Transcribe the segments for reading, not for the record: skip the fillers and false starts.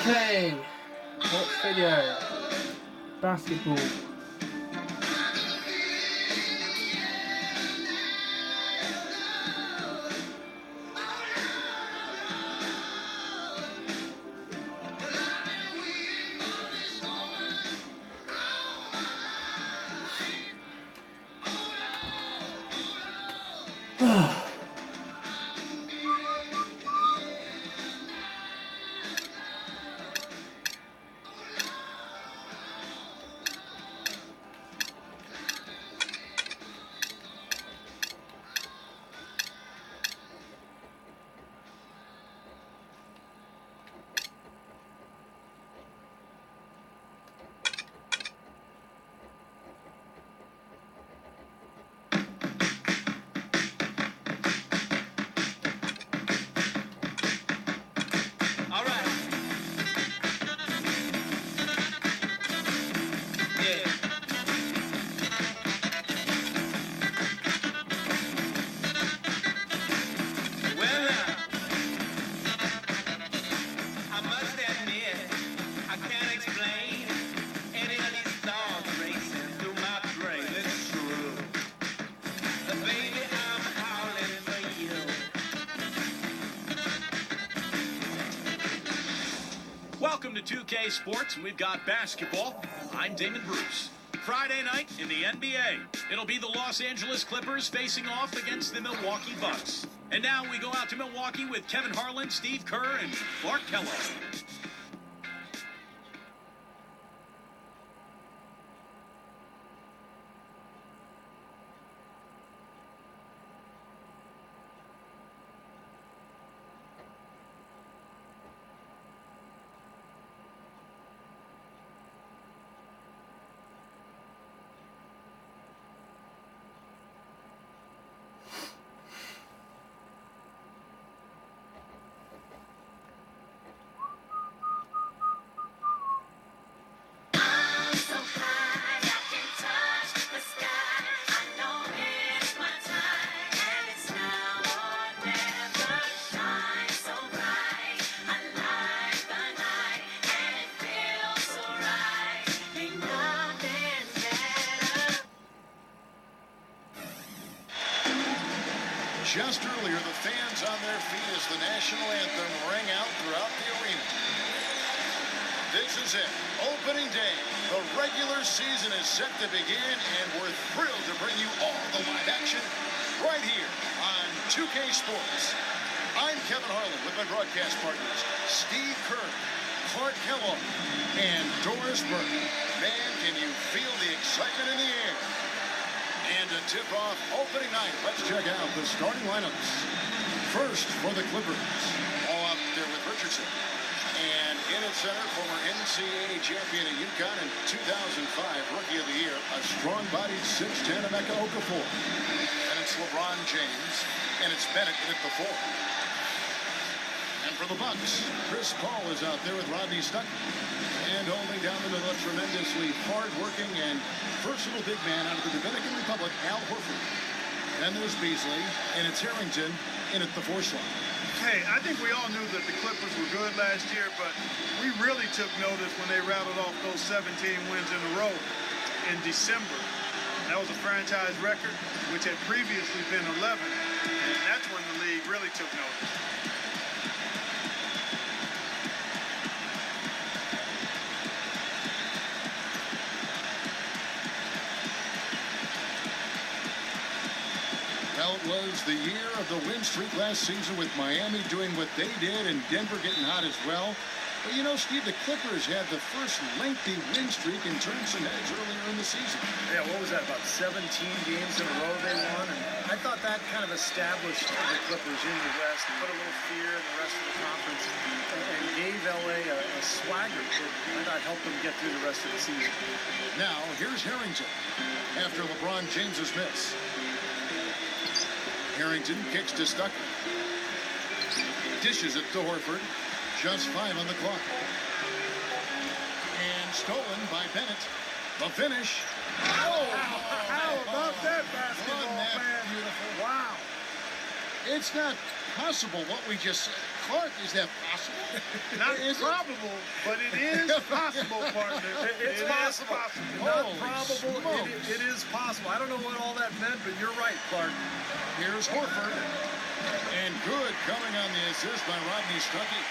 Okay, watch video. Basketball. Welcome to 2K Sports, and we've got basketball. I'm Damon Bruce. Friday night in the NBA. It'll be the Los Angeles Clippers facing off against the Milwaukee Bucks. And now we go out to Milwaukee with Kevin Harlan, Steve Kerr, and Clark Kellogg. Just earlier, the fans on their feet as the national anthem rang out throughout the arena. This is it, opening day. The regular season is set to begin, and we're thrilled to bring you all the live action right here on 2K Sports. I'm Kevin Harlan with my broadcast partners, Steve Kerr, Clark Kellogg, and Doris Burke. Man, can you feel the excitement in the air? And to tip off opening night, let's check out the starting lineups. First, for the Clippers, all up there with Richardson. And in at center, former NCAA champion at UConn in 2005, Rookie of the Year, a strong-bodied 6'10" Emeka Okafor. And it's LeBron James, and it's Bennett in at the 4. And for the Bucks, Chris Paul is out there with Rodney Stuckey. And holding down the middle, a tremendously hard-working and versatile big man out of the Dominican Republic, Al Horford. Then there's Beasley, and it's Harrington in at the 4 slot. Hey, I think we all knew that the Clippers were good last year, but we really took notice when they rattled off those 17 wins in a row in December. That was a franchise record, which had previously been 11, and that's when the league really took notice. Well, it was the year of the win streak last season with Miami doing what they did and Denver getting hot as well. But you know, Steve, the Clippers had the first lengthy win streak and turned some heads earlier in the season. Yeah, what was that, about 17 games in a row they won? And I thought that kind of established the Clippers in the West, put a little fear in the rest of the conference, and gave LA a swagger that might not help them get through the rest of the season. Now, here's Harrington after LeBron James's miss. Harrington kicks to Stuckey. Dishes it to Horford. Just 5 on the clock. And stolen by Bennett. The finish. Oh, how about that basketball, man? Beautiful. Wow. It's not possible what we just said. Clark, is that possible? Not probable, but it is possible, partner. It's possible. Not probable. Smokes. It is possible. I don't know what all that meant, but you're right, Clark. Here's Horford. And good coming on the assist by Rodney Stuckey.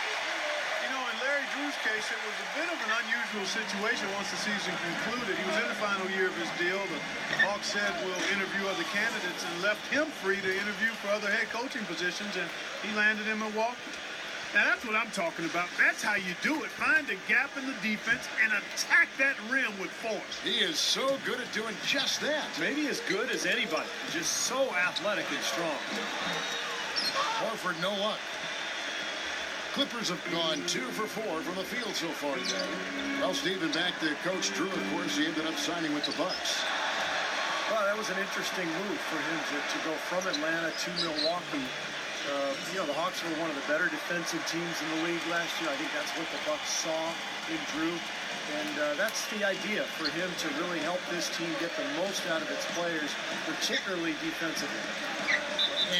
You know, in Larry Drew's case, it was a bit of an unusual situation once the season concluded. He was in the final year of his deal. The Hawks said we'll interview other candidates and left him free to interview for other head coaching positions, and he landed in Milwaukee. Now, that's what I'm talking about. That's how you do it. Find a gap in the defense and attack that rim with force. He is so good at doing just that. Maybe as good as anybody. Just so athletic and strong. Horford, no luck. Clippers have gone 2 for 4 from the field so far today. Well, Stephen, back to Coach Drew, of course, he ended up signing with the Bucks. Well, that was an interesting move for him to go from Atlanta to Milwaukee. You know, the Hawks were one of the better defensive teams in the league last year. I think that's what the Bucks saw in Drew. And that's the idea for him to really help this team get the most out of its players, particularly defensively.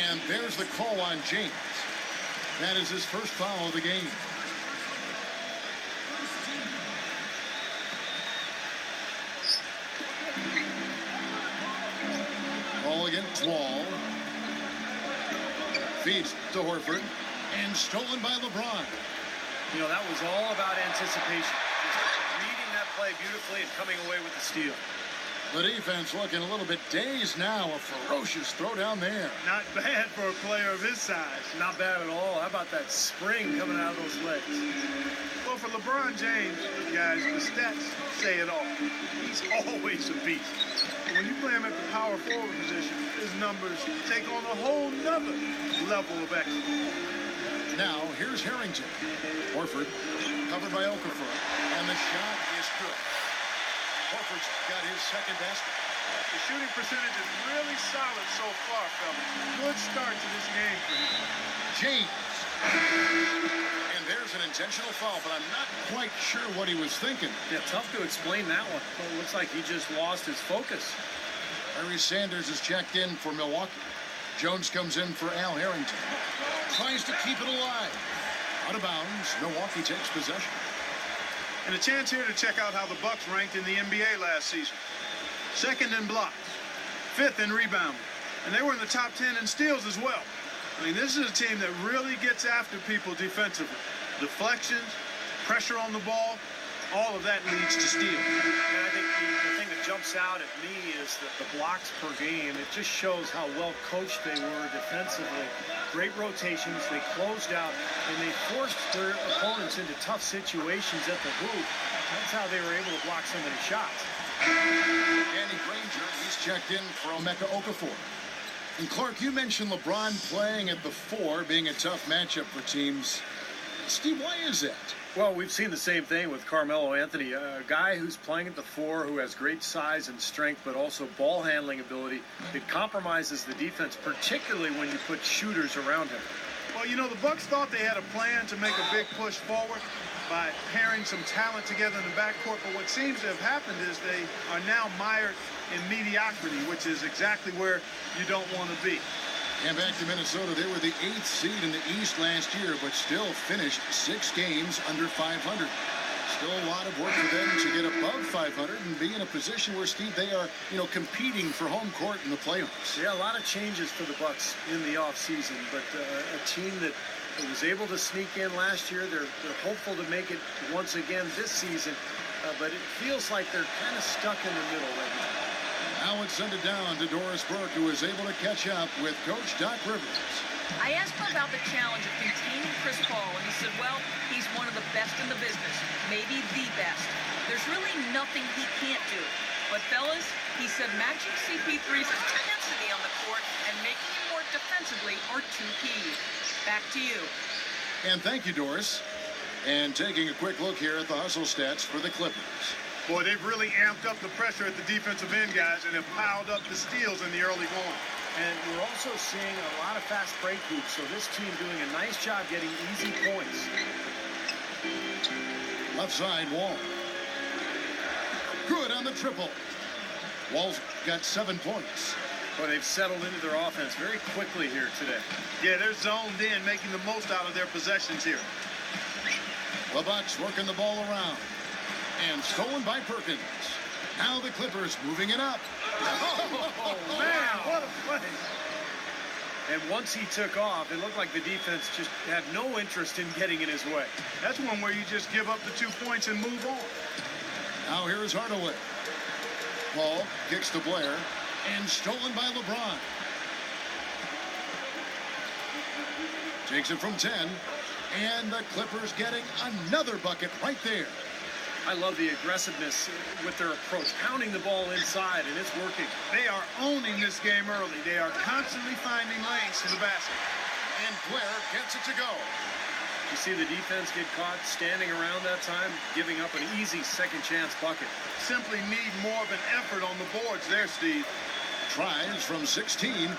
And there's the call on James. That is his first foul of the game. Ball against Wall. Feeds to Horford. And stolen by LeBron. You know, that was all about anticipation. Just reading that play beautifully and coming away with the steal. The defense looking a little bit dazed now. A ferocious throw down there. Not bad for a player of his size. Not bad at all. How about that spring coming out of those legs? Well, for LeBron James, guys, the stats say it all. He's always a beast. When you play him at the power forward position, his numbers take on a whole nother level of excellence. Now, here's Harrington. Horford, covered by Okafor. And the shot is good. Horford's got his second basket. The shooting percentage is really solid so far, fellas. Good start to this game for him. James. And there's an intentional foul, but I'm not quite sure what he was thinking. Yeah, tough to explain that one. Well, it looks like he just lost his focus. Larry Sanders is checked in for Milwaukee. Jones comes in for Al Harrington. Tries to keep it alive. Out of bounds. Milwaukee takes possession. And a chance here to check out how the Bucks ranked in the NBA last season. 2nd in blocks, 5th in rebounding, and they were in the top 10 in steals as well. I mean, this is a team that really gets after people defensively. Deflections, pressure on the ball, all of that leads to steals. And I think the thing that jumps out at me is that the blocks per game, it just shows how well coached they were defensively. Great rotations, they closed out, and they forced their opponents into tough situations at the hoop. That's how they were able to block so many shots. Danny Granger, he's checked in for Emeka Okafor. And Clark, you mentioned LeBron playing at the 4 being a tough matchup for teams. Steve, why is that? Well, we've seen the same thing with Carmelo Anthony, a guy who's playing at the 4, who has great size and strength, but also ball handling ability. It compromises the defense, particularly when you put shooters around him. Well, you know, the Bucks thought they had a plan to make a big push forward by pairing some talent together in the backcourt, but what seems to have happened is they are now mired in mediocrity, which is exactly where you don't want to be. And back to Minnesota, they were the 8th seed in the East last year, but still finished 6 games under 500. Still a lot of work for them to get above 500 and be in a position where, Steve, they are, competing for home court in the playoffs. Yeah, a lot of changes for the Bucks in the offseason, but a team that was able to sneak in last year, they're hopeful to make it once again this season, but it feels like they're kind of stuck in the middle right now. Now let's send it down to Doris Burke, who is able to catch up with Coach Doc Rivers. I asked him about the challenge of containing Chris Paul, and he said, well, he's one of the best in the business, maybe the best. There's really nothing he can't do. But, fellas, he said matching CP3's intensity on the court and making him work defensively are 2 keys. Back to you. And thank you, Doris. And taking a quick look here at the hustle stats for the Clippers. Boy, they've really amped up the pressure at the defensive end, guys, and have piled up the steals in the early going. And we're also seeing a lot of fast break hoops, so this team doing a nice job getting easy points. Left side, Wall. Good on the triple. Wall's got 7 points. Well, they've settled into their offense very quickly here today. Yeah, they're zoned in, making the most out of their possessions here. The Bucks working the ball around. And stolen by Perkins. Now the Clippers moving it up. Oh, man, what a play. And once he took off, it looked like the defense just had no interest in getting in his way. That's one where you just give up the 2 points and move on. Now here's Hardaway. Ball kicks to Blair. And stolen by LeBron. Takes it from 10. And the Clippers getting another bucket right there. I love the aggressiveness with their approach, pounding the ball inside, and it's working. They are owning this game early. They are constantly finding lanes to the basket. And Blair gets it to go. You see the defense get caught standing around that time, giving up an easy second chance bucket. Simply need more of an effort on the boards there, Steve. Tries from 16.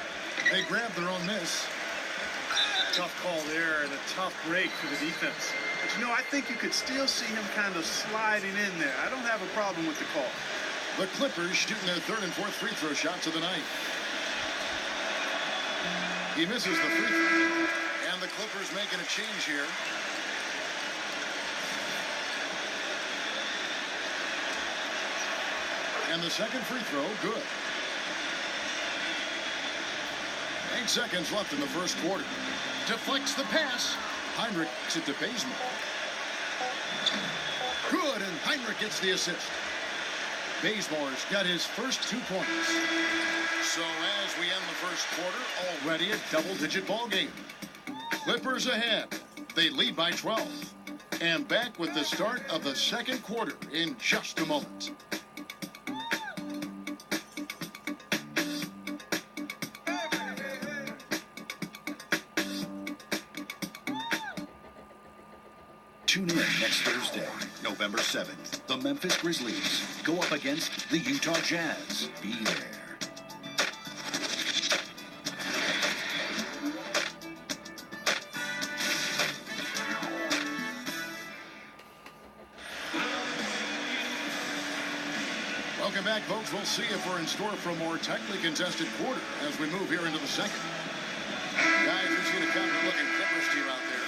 They grab their own miss. Tough call there and a tough break for the defense. But you know, I think you could still see him kind of sliding in there. I don't have a problem with the call. The Clippers shooting their third and fourth free throw shots of the night. He misses the free throw. And the Clippers making a change here. And the second free throw, good. 8 seconds left in the first quarter. Deflects the pass. Hinrich gets it to Bazemore. Good, and Hinrich gets the assist. Bazemore's got his first 2 points. So as we end the first quarter, already a double-digit ball game. Clippers ahead. They lead by 12. And back with the start of the second quarter in just a moment. Tune in next Thursday, November 7th. The Memphis Grizzlies go up against the Utah Jazz. Be there. Welcome back, folks. We'll see if we're in store for a more tightly contested quarter as we move here into the second. Guys, we've seen a counter-looking Clippers team out there.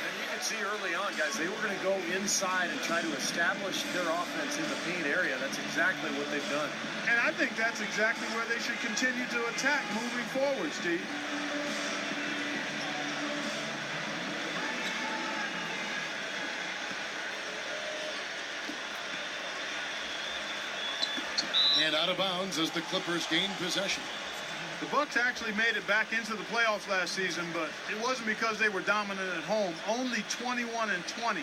And you can see early on, guys, they were going to go inside and try to establish their offense in the paint area. That's exactly what they've done. And I think that's exactly where they should continue to attack moving forward, Steve. And out of bounds as the Clippers gain possession. The Bucks actually made it back into the playoffs last season, but it wasn't because they were dominant at home. Only 21-20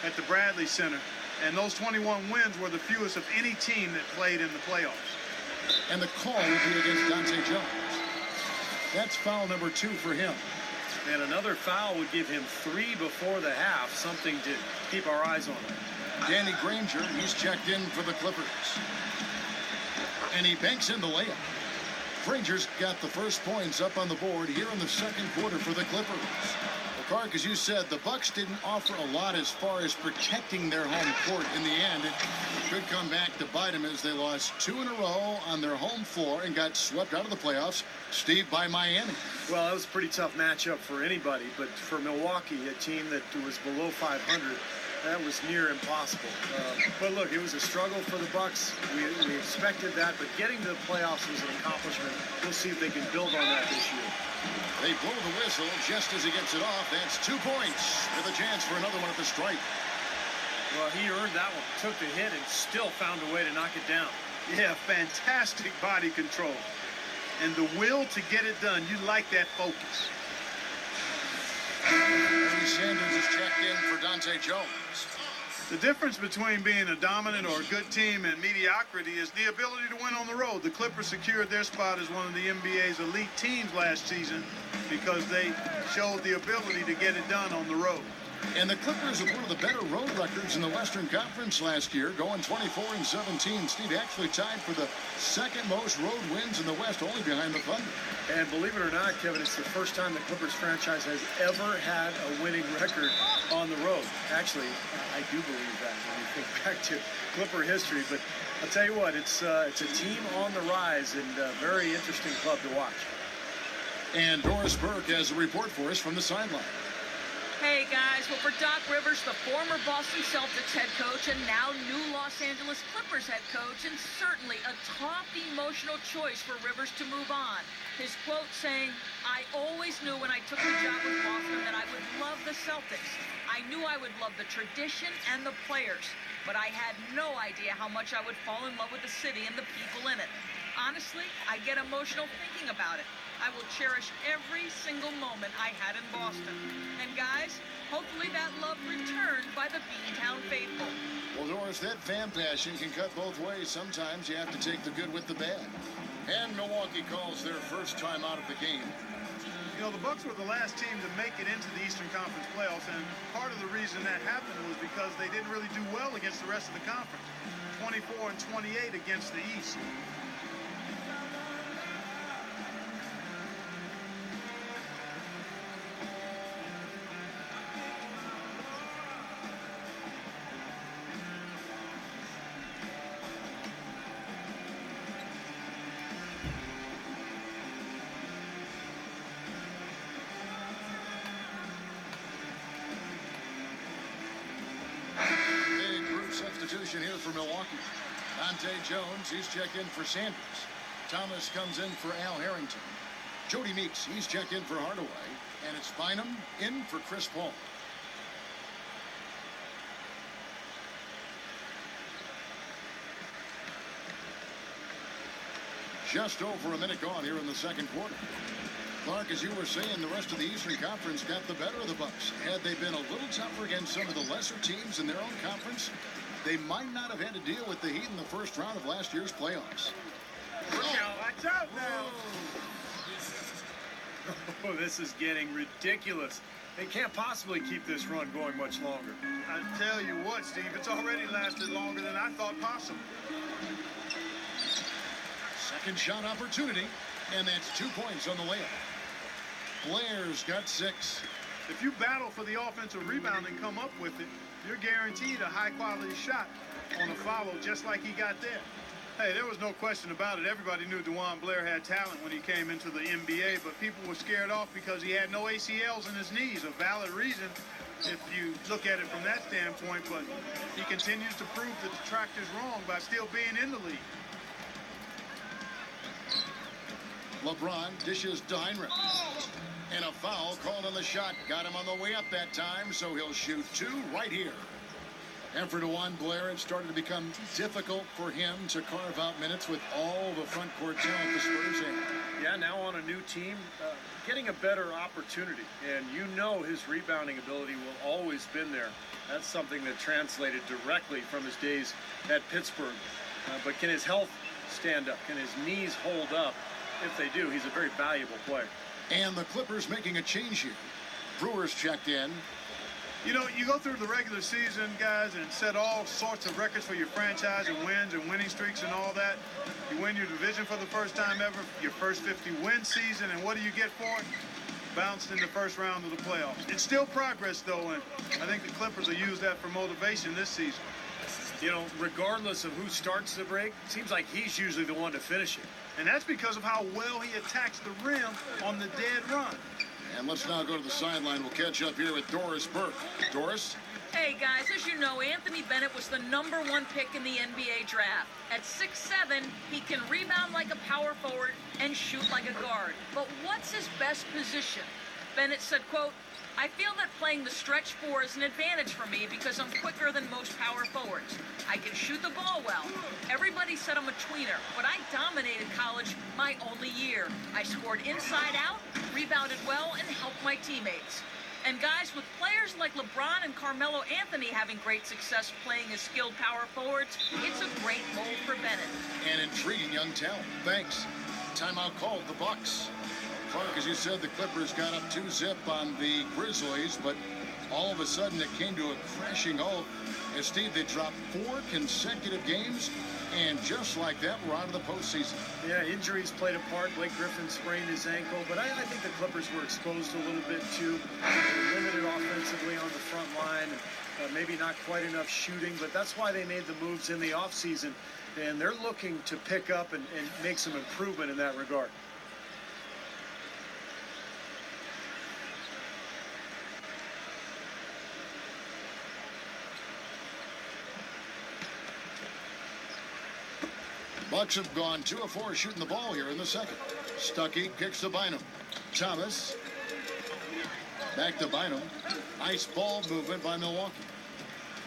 at the Bradley Center. And those 21 wins were the fewest of any team that played in the playoffs. And the call will be against Dante Jones. That's foul number 2 for him. And another foul would give him 3 before the half, something to keep our eyes on. Danny Granger, he's checked in for the Clippers. And he banks in the layup. Granger's got the first points up on the board here in the second quarter for the Clippers. Well, Clark, as you said, the Bucks didn't offer a lot as far as protecting their home court in the end. It could come back to bite them as they lost 2 in a row on their home floor and got swept out of the playoffs, Steve, by Miami. Well, that was a pretty tough matchup for anybody, but for Milwaukee, a team that was below 500, that was near impossible. But look, it was a struggle for the Bucks. We expected that, but getting to the playoffs was an accomplishment. We'll see if they can build on that this year. They blow the whistle just as he gets it off. That's 2 points with a chance for another one at the stripe. Well, he earned that one. Took the hit and still found a way to knock it down. Yeah, fantastic body control. And the will to get it done. You like that focus. Bernie Sanders is checked in for Dante Jones. The difference between being a dominant or a good team and mediocrity is the ability to win on the road. The Clippers secured their spot as one of the NBA's elite teams last season because they showed the ability to get it done on the road. And the Clippers with one of the better road records in the Western Conference last year, going 24-17. Steve, actually tied for the second most road wins in the West, only behind the Thunder. And believe it or not, Kevin, it's the first time the Clippers franchise has ever had a winning record on the road. Actually, I do believe that when you think back to Clipper history. But I'll tell you what, it's a team on the rise and a very interesting club to watch. And Doris Burke has a report for us from the sideline. Hey guys, well, for Doc Rivers, the former Boston Celtics head coach and now new Los Angeles Clippers head coach, and certainly a top emotional choice for Rivers to move on. His quote saying, "I always knew when I took the job with Boston that I would love the Celtics. I knew I would love the tradition and the players, but I had no idea how much I would fall in love with the city and the people in it. Honestly, I get emotional thinking about it. I will cherish every single moment I had in Boston. And guys, hopefully that love returned by the Beantown faithful." Well, Doris, that fan passion can cut both ways. Sometimes you have to take the good with the bad. And Milwaukee calls their first time out of the game. You know, the Bucks were the last team to make it into the Eastern Conference playoffs, and part of the reason that happened was because they didn't really do well against the rest of the conference. 24-28 against the East. Substitution here for Milwaukee. Dante Jones, he's checked in for Sanders. Thomas comes in for Al Harrington. Jody Meeks, he's checked in for Hardaway. And it's Bynum in for Chris Paul. Just over a minute gone here in the second quarter. Clark, as you were saying, the rest of the Eastern Conference got the better of the Bucks. Had they been a little tougher against some of the lesser teams in their own conference, they might not have had to deal with the Heat in the first round of last year's playoffs. Watch out now. Oh, this is getting ridiculous. They can't possibly keep this run going much longer. I tell you what, Steve, it's already lasted longer than I thought possible. Second shot opportunity, and that's 2 points on the layup. Blair's got 6. If you battle for the offensive rebound and come up with it, you're guaranteed a high-quality shot on a follow just like he got there. Hey, there was no question about it. Everybody knew DeJuan Blair had talent when he came into the NBA, but people were scared off because he had no ACLs in his knees. A valid reason if you look at it from that standpoint, but he continues to prove the detractors wrong by still being in the league. LeBron dishes to Heinrich. And a foul called on the shot. Got him on the way up that time, so he'll shoot 2 right here. And for DeJuan Blair, it started to become difficult for him to carve out minutes with all the front court talent the Spurs had. Yeah, now on a new team, getting a better opportunity. And you know his rebounding ability will always been there. That's something that translated directly from his days at Pittsburgh. But can his health stand up? Can his knees hold up? If they do, he's a very valuable player. And the Clippers making a change here. Brewers checked in. You know, you go through the regular season, guys, and set all sorts of records for your franchise and wins and winning streaks and all that. You win your division for the first time ever, your first 50-win season, and what do you get for it? Bounced in the first round of the playoffs. It's still progress, though, and I think the Clippers will use that for motivation this season. You know, regardless of who starts the break, it seems like he's usually the one to finish it. And that's because of how well he attacks the rim on the dead run. And let's now go to the sideline. We'll catch up here with Doris Burke. Doris? Hey guys, as you know, Anthony Bennett was the #1 pick in the NBA draft. At 6'7", he can rebound like a power forward and shoot like a guard. But what's his best position? Bennett said, quote, "I feel that playing the stretch 4 is an advantage for me because I'm quicker than most power forwards. I can shoot the ball well. Everybody said I'm a tweener, but I dominated college my only year. I scored inside out, rebounded well, and helped my teammates." And guys, with players like LeBron and Carmelo Anthony having great success playing as skilled power forwards, it's a great mold for Bennett. And intriguing young talent. Thanks. Timeout called the Bucks. Clark, as you said, the Clippers got up 2-0 on the Grizzlies, but All of a sudden, it came to a crashing halt. As Steve, they dropped 4 consecutive games, and just like that, we're out of the postseason. Yeah, injuries played a part. Blake Griffin sprained his ankle, but I think the Clippers were exposed a little bit too. They were limited offensively on the front line, and maybe not quite enough shooting, but that's why they made the moves in the offseason, and they're looking to pick up and make some improvement in that regard. Bucks have gone 2 of 4 shooting the ball here in the second. Stuckey kicks to Bynum. Thomas. Back to Bynum. Nice ball movement by Milwaukee.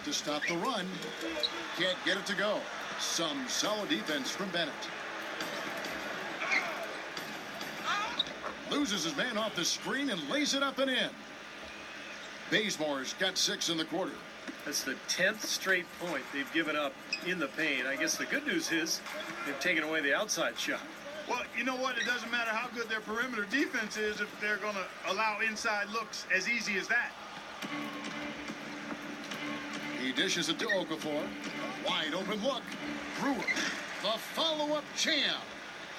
To stop the run. Can't get it to go. Some solid defense from Bennett. Loses his man off the screen and lays it up and in. Bazemore's got 6 in the quarter. That's the 10th straight point they've given up in the paint. I guess the good news is they've taken away the outside shot. Well, you know what? It doesn't matter how good their perimeter defense is if they're going to allow inside looks as easy as that. He dishes it to Okafor. A wide open look. Brewer, the follow-up jam.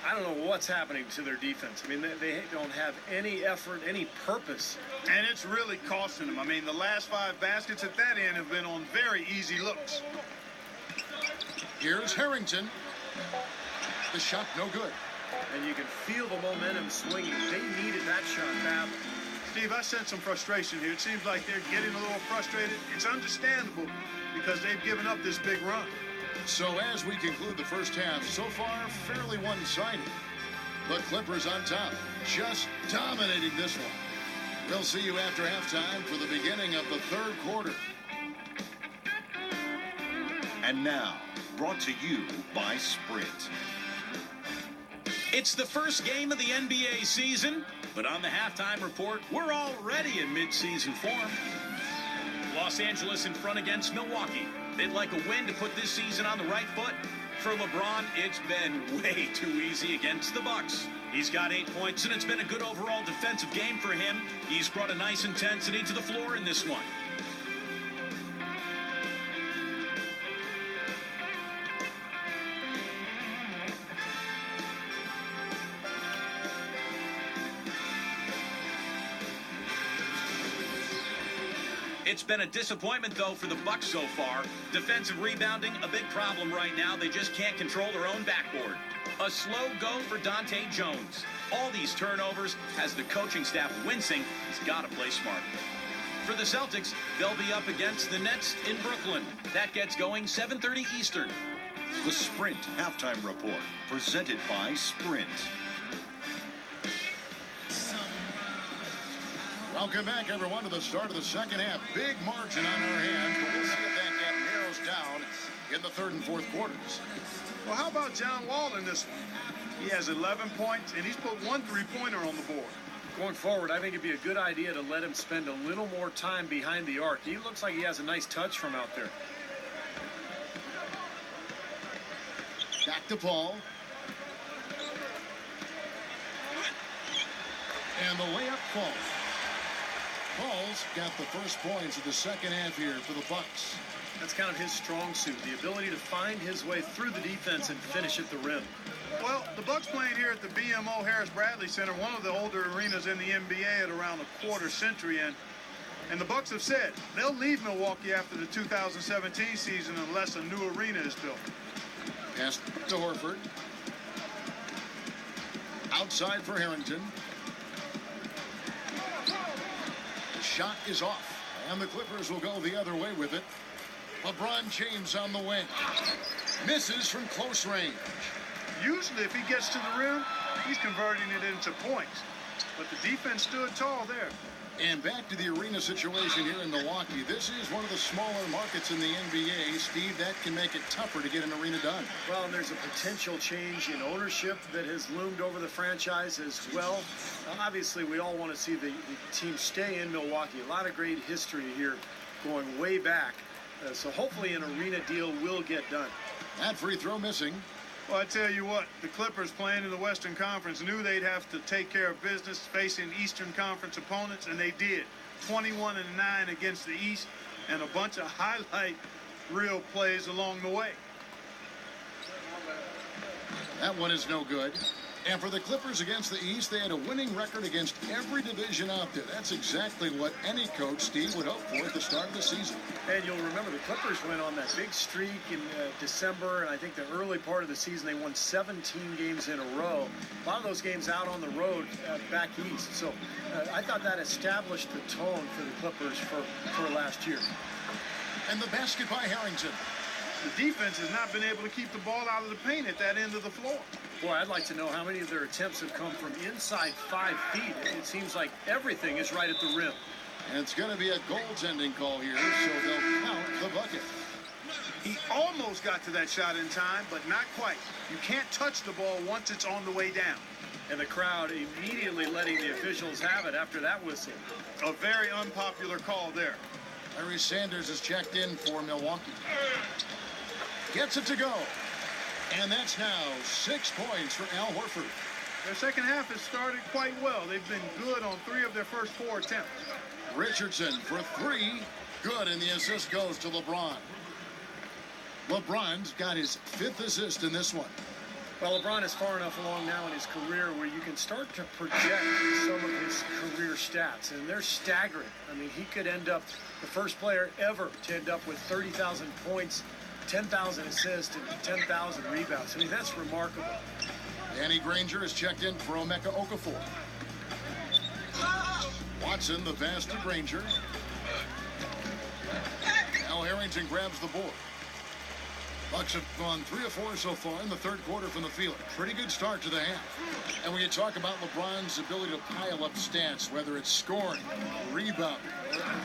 I don't know what's happening to their defense. I mean, they don't have any effort, any purpose. And it's really costing them. I mean, the last 5 baskets at that end have been on very easy looks. Here's Harrington. The shot no good. And you can feel the momentum swinging. They needed that shot badly. Steve, I sense some frustration here. It seems like they're getting a little frustrated. It's understandable because they've given up this big run. So as we conclude the first half, so far fairly one-sided. The Clippers on top, just dominating this one. We'll see you after halftime for the beginning of the third quarter. And now, brought to you by Sprint. It's the first game of the NBA season, but on the halftime report, we're already in mid-season form. Los Angeles in front against Milwaukee. They'd like a win to put this season on the right foot. For LeBron, it's been way too easy against the Bucks. He's got 8 points, and it's been a good overall defensive game for him. He's brought a nice intensity to the floor in this one. It's been a disappointment, though, for the Bucks so far. Defensive rebounding, a big problem right now. They just can't control their own backboard. A slow go for Dante Jones. All these turnovers has the coaching staff wincing. He's got to play smart. For the Celtics, they'll be up against the Nets in Brooklyn. That gets going 7:30 Eastern. The Sprint Halftime Report, presented by Sprint. Welcome back, everyone, to the start of the second half. Big margin on our hands, but we'll see if that gap narrows down in the third and fourth quarters. Well, how about John Wall in this one? He has 11 points, and he's put 1 3-pointer on the board. Going forward, I think it'd be a good idea to let him spend a little more time behind the arc. He looks like he has a nice touch from out there. Back to Paul. And the layup falls. Paul's got the first points of the second half here for the Bucks. That's kind of his strong suit, the ability to find his way through the defense and finish at the rim. Well, the Bucks playing here at the BMO Harris Bradley Center, one of the older arenas in the NBA at around a quarter century. And the Bucks have said they'll leave Milwaukee after the 2017 season unless a new arena is built. Pass to Horford. Outside for Harrington. Shot is off, and the Clippers will go the other way with it. LeBron James on the wing. Misses from close range. Usually, if he gets to the rim, he's converting it into points. But the defense stood tall there. And back to the arena situation here in Milwaukee. This is one of the smaller markets in the NBA. Steve, that can make it tougher to get an arena done. Well, and there's a potential change in ownership that has loomed over the franchise as well. Obviously, we all want to see the team stay in Milwaukee. A lot of great history here going way back. So hopefully an arena deal will get done. That free throw missing. Well, I tell you what, the Clippers playing in the Western Conference knew they'd have to take care of business facing Eastern Conference opponents, and they did. 21-9 against the East, and a bunch of highlight reel plays along the way. That one is no good. And for the Clippers against the East, they had a winning record against every division out there. That's exactly what any coach, Steve, would hope for at the start of the season. And you'll remember the Clippers went on that big streak in December, and I think the early part of the season they won 17 games in a row. A lot of those games out on the road back east. So I thought that established the tone for the Clippers for last year. And the basket by Harrington. The defense has not been able to keep the ball out of the paint at that end of the floor. Boy, I'd like to know how many of their attempts have come from inside 5 feet. It seems like everything is right at the rim. And it's going to be a goaltending call here, so they'll count the bucket. He almost got to that shot in time, but not quite. You can't touch the ball once it's on the way down. And the crowd immediately letting the officials have it after that whistle. A very unpopular call there. Larry Sanders is checked in for Milwaukee. Gets it to go. And that's now 6 points for Al Horford. Their second half has started quite well. They've been good on 3 of their first 4 attempts. Richardson for 3. Good, and the assist goes to LeBron. LeBron's got his 5th assist in this one. Well, LeBron is far enough along now in his career where you can start to project some of his career stats, and they're staggering. I mean, he could end up the first player ever to end up with 30,000 points, 10,000 assists, and 10,000 rebounds. I mean, that's remarkable. Danny Granger is checked in for Emeka Okafor. Watson, the pass to Granger. Now Harrington grabs the board. Bucks have gone 3 of 4 so far in the third quarter from the field. Pretty good start to the half. And when you talk about LeBron's ability to pile up stats, whether it's scoring, rebounding.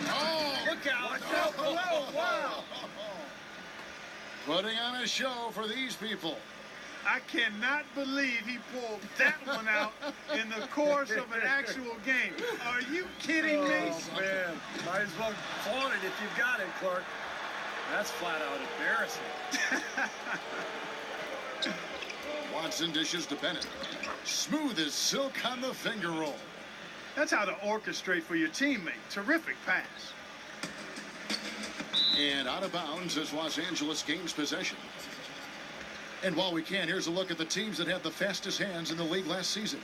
Oh, look out. Oh, wow. Putting on a show for these people. I cannot believe he pulled that one out in the course of an actual game. Are you kidding me? Oh, man. Might as well flaunt it if you've got it, Clark. That's flat out embarrassing. Watson dishes to Bennett. Smooth as silk on the finger roll. That's how to orchestrate for your teammate. Terrific pass. And out of bounds as Los Angeles gains possession. And while we can, here's a look at the teams that had the fastest hands in the league last season.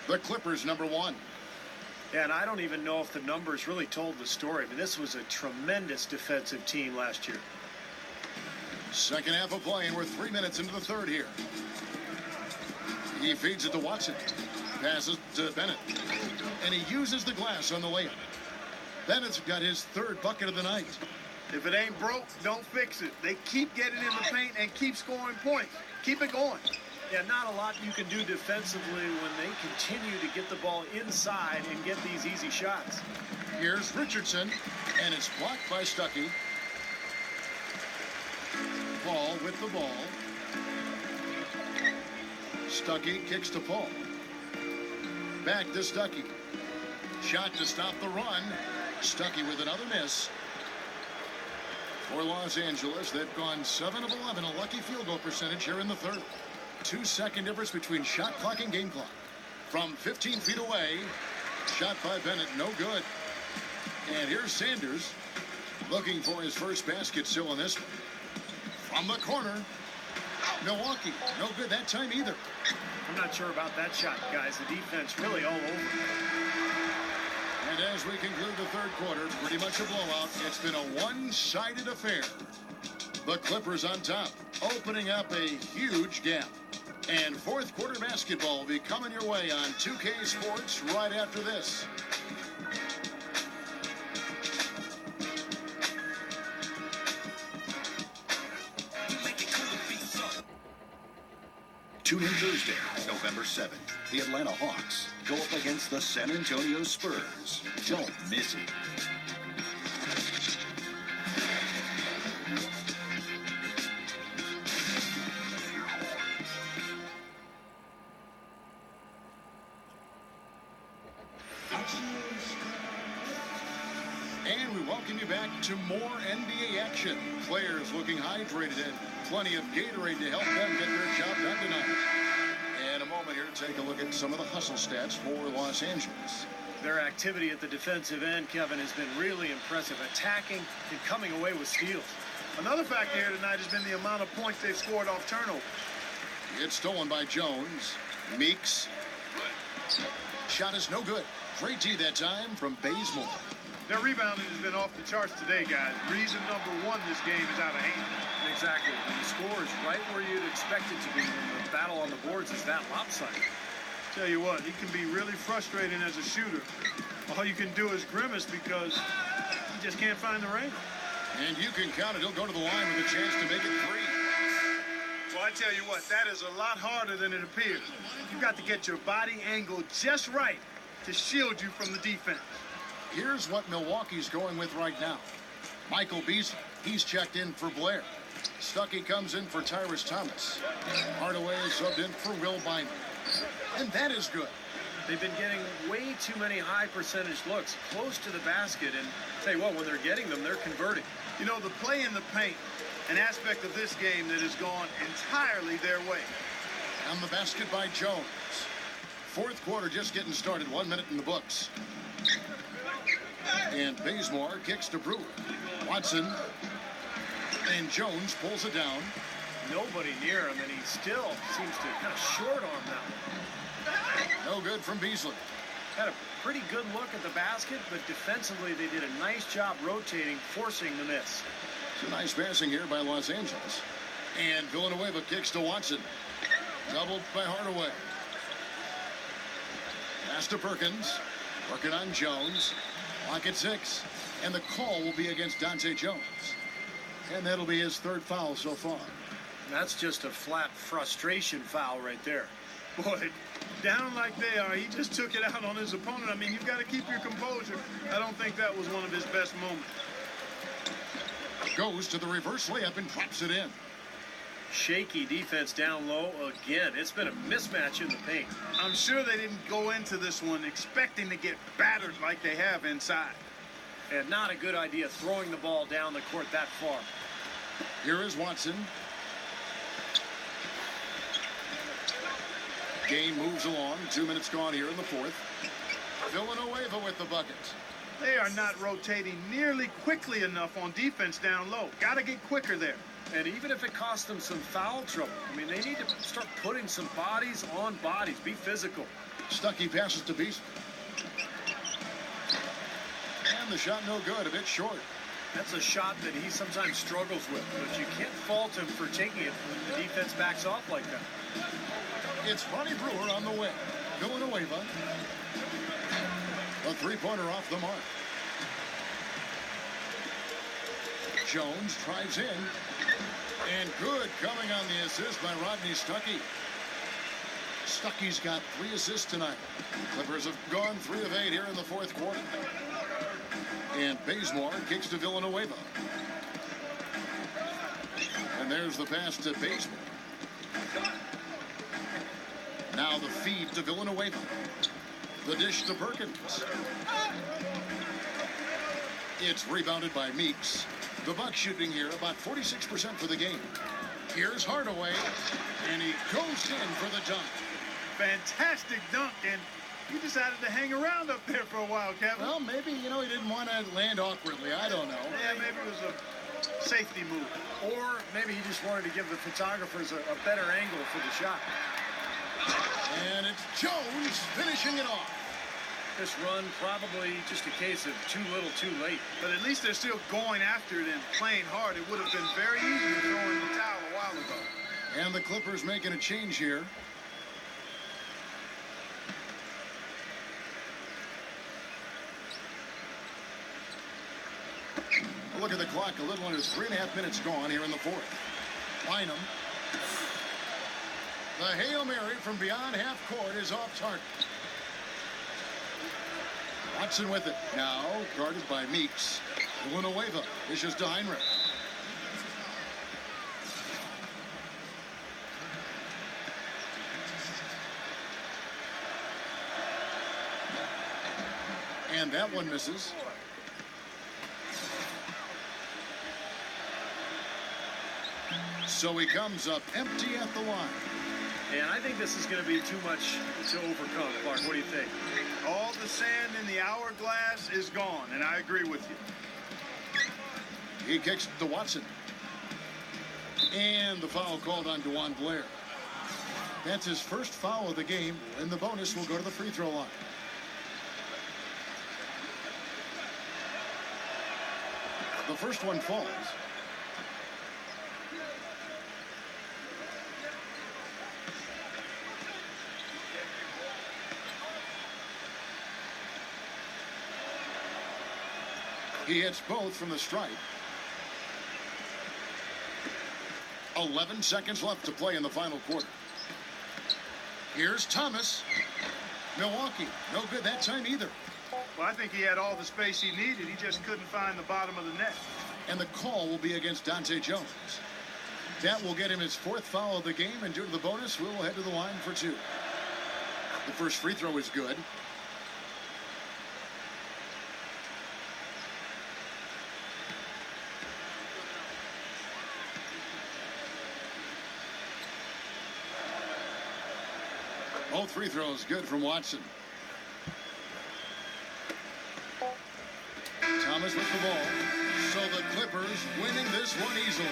The Clippers, #1. Yeah, and I don't even know if the numbers really told the story. I mean, this was a tremendous defensive team last year. Second half of play, and we're 3 minutes into the third here. He feeds it to Watson. Passes to Bennett. And he uses the glass on the layup. Bennett's got his 3rd bucket of the night. If it ain't broke, don't fix it. They keep getting in the paint and keep scoring points. Keep it going. Yeah, not a lot you can do defensively when they continue to get the ball inside and get these easy shots. Here's Richardson, and it's blocked by Stuckey. Paul with the ball. Stuckey kicks to Paul. Back to Stuckey. Shot to stop the run. Stuckey with another miss. For Los Angeles, they've gone 7 of 11, a lucky field goal percentage here in the third. 2-second difference between shot clock and game clock. From 15 feet away, shot by Bennett, no good. And here's Sanders looking for his first basket still in this one. From the corner, Milwaukee, no good that time either. I'm not sure about that shot, guys. The defense really all over. And as we conclude the third quarter, pretty much a blowout. It's been a one-sided affair. The Clippers on top, opening up a huge gap. And fourth quarter basketball will be coming your way on 2K Sports right after this. Tune in Thursday, November 7th. The Atlanta Hawks go up against the San Antonio Spurs. Don't miss it. And we welcome you back to more NBA action. Players looking hydrated and plenty of Gatorade to help them get their job done tonight. And a moment here to take a look at some of the hustle stats for Los Angeles. Their activity at the defensive end, Kevin, has been really impressive, attacking and coming away with steals. Another factor here tonight has been the amount of points they've scored off turnover. It's stolen by Jones. Meeks. Shot is no good. Great D that time from Bazemore. Their rebounding has been off the charts today, guys. Reason number one, this game is out of hand. Exactly. And the score is right where you'd expect it to be when the battle on the boards is that lopsided. Tell you what, he can be really frustrating as a shooter. All you can do is grimace because he just can't find the range. And you can count it. He'll go to the line with a chance to make it 3. Well, I tell you what, that is a lot harder than it appears. You got to get your body angle just right to shield you from the defense. Here's what Milwaukee's going with right now. Michael Beasley, he's checked in for Blair. Stuckey comes in for Tyrus Thomas. Hardaway is subbed in for Will Bynum. And that is good. They've been getting way too many high percentage looks close to the basket, and tell you what, when they're getting them, they're converting. You know, the play in the paint, an aspect of this game that has gone entirely their way. On the basket by Jones. Fourth quarter just getting started. 1 minute in the books. And Bazemore kicks to Brewer. Watson. And Jones pulls it down. Nobody near him, and he still seems to kind of short arm now. No good from Beasley. Had a pretty good look at the basket, but defensively they did a nice job rotating, forcing the miss. It's a nice passing here by Los Angeles. And Villanueva kicks to Watson. Doubled by Hardaway. Pass to Perkins. Working on Jones. Clock at 6. And the call will be against Dante Jones. And that'll be his 3rd foul so far. That's just a flat frustration foul right there. Boy, down like they are, he just took it out on his opponent. I mean, you've got to keep your composure. I don't think that was one of his best moments. Goes to the reverse layup and drops it in. Shaky defense down low again. It's been a mismatch in the paint. I'm sure they didn't go into this one expecting to get battered like they have inside. And not a good idea throwing the ball down the court that far. Here is Watson. Game moves along. 2 minutes gone here in the fourth. Villanueva with the bucket. They are not rotating nearly quickly enough on defense down low. Got to get quicker there. And even if it costs them some foul trouble, I mean, they need to start putting some bodies on bodies. Be physical. Stuckey passes to Beasley. And the shot no good, a bit short. That's a shot that he sometimes struggles with, but you can't fault him for taking it when the defense backs off like that. It's Ronnie Brewer on the way. Villanueva. A three-pointer off the mark. Jones drives in. And good coming on the assist by Rodney Stuckey. Stuckey's got 3 assists tonight. Clippers have gone 3 of 8 here in the fourth quarter. And Bazemore kicks to Villanueva. And there's the pass to Bazemore. Now the feed to Villanueva. The dish to Perkins. It's rebounded by Meeks. The Bucks shooting here about 46% for the game. Here's Hardaway. And he goes in for the dunk. Fantastic dunk, and he decided to hang around up there for a while, Kevin. Well, maybe, he didn't want to land awkwardly. I don't know. Yeah, maybe it was a safety move. Or maybe he just wanted to give the photographers a better angle for the shot. And it's Jones finishing it off. This run probably just a case of too little too late. But at least they're still going after it and playing hard. It would have been very easy to throw in the towel a while ago. And the Clippers making a change here. Look at the clock. A little under 3.5 minutes gone here in the fourth. Bynum. The Hail Mary from beyond half court is off target. Watson with it. Now guarded by Meeks. Villanueva dishes to Heinrich. And that one misses. So he comes up empty at the line. And I think this is going to be too much to overcome. Clark, what do you think? All the sand in the hourglass is gone, and I agree with you. He kicks to Watson. And the foul called on DeJuan Blair. That's his first foul of the game, and the bonus will go to the free throw line. The first one falls. He hits both from the stripe. 11 seconds left to play in the final quarter. Here's Thomas. Milwaukee, no good that time either. Well, I think he had all the space he needed. He just couldn't find the bottom of the net. And the call will be against Dante Jones. That will get him his fourth foul of the game, and due to the bonus, we'll head to the line for two. The first free throw is good. Both free throws good from Watson. Thomas with the ball. So the Clippers winning this one easily.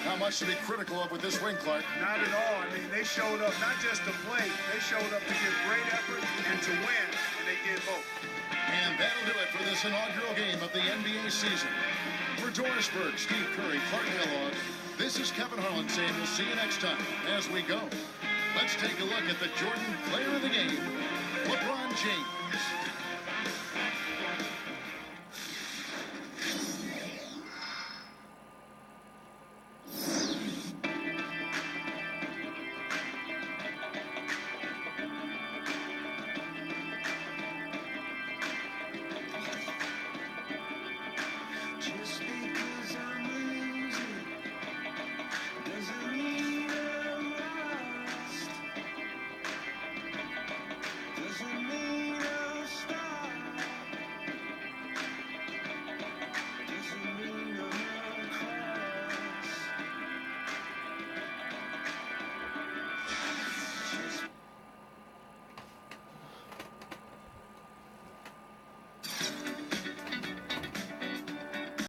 Not much to be critical of with this win, Clark. Not at all. I mean, they showed up not just to play. They showed up to give great effort and to win, and they did both. And that'll do it for this inaugural game of the NBA season. For Doris Burke, Steve Curry, Clark Kellogg, this is Kevin Harlan saying we'll see you next time as we go. Let's take a look at the Jordan player of the game, LeBron James.